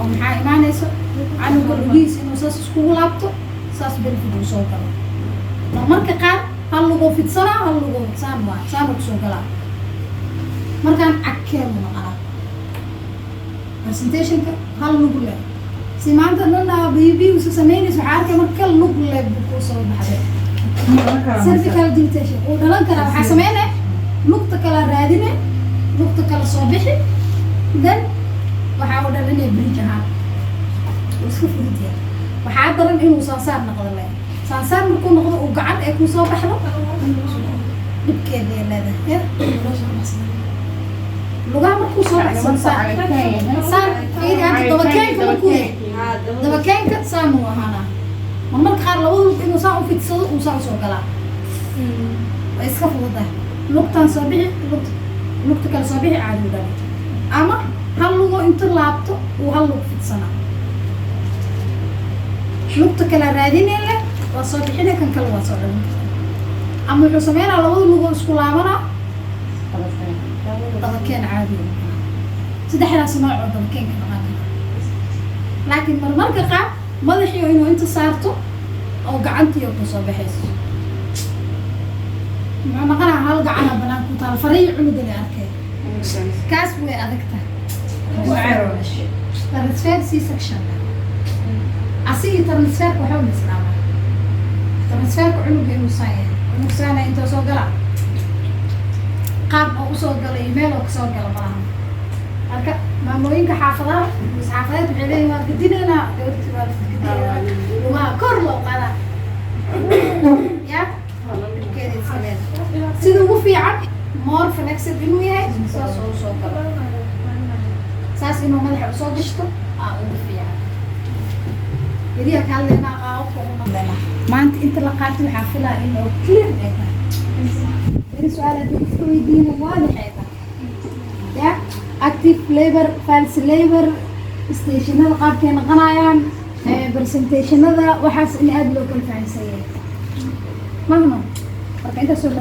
أو محاي ما نيسو عنو كلجيس إنه ساس سكول لابتو ساس بنفيد وسوكلا مركا قال هاللغو في السنة هاللغو سامو سوكلا مركان أكير من أنا presentation هاللغو له سمعت أننا بيبي وسميني سحار كمركا اللغو له بكوسو بحدث cervical dilatation ودلان كلا waxaa sameynay lugta kala raadinay lugta kala soo bixi dan waxa uu dhalinay bridge ahaan isku fududiyay waxa daran inuu saasaar noqdo leh saasaar markuu noqdo uu gacan ay ku soo baxdo dibkeeda leedahay lugaha markuu soo baxsan saan fiiri dabakeenka saan uu ahaana marka qaar labada lug inuu saa u fidsado uu saa soo galaa way iska fududahay lugtan soo bixi lugta kala soo bixi caadi u dhahay ama hal lugo inta laabto uu hal lug fidsana lugta kala raadinayla waa soo bixinay kan kale waa soo dhalin ama wuxuu sameynaa labada lugo isku laabana dabakeen caadi saddexdaas nooc oo dabakeenka noqon laakiin marmarka qaar madaxii inuu inta saarto oo gacantii ku soo baxayso ma naqana hal gacana banaan ku taal fariic cunuga la arkay kaas way adagtahay transfer C-section asii transfer waxa uu islaama transfer cunuga inuu saaya inta soo gala qaab oo soo galay email oo soo gala baahan marka maamooyinka xaafadaha xaafadeed waxay leeyihiin waa gudinayna gabartii waa gudinayna waa kor loo qaada ya keedii sameyn sida ugu fiican more flexible inuu yahay saas oo soo galo saas inuu madaxa u soo gashto ugu fiican yariya kaalena qaabka maanta inta la qaatay waxaa filaa inuu clear yahay su'aalaha dadka weydiina waa dhexeeda ya active labor false labor stationada qaabkay noqonayaan presentationada waxaas in aad loo kala fahansan yahay marka inta soo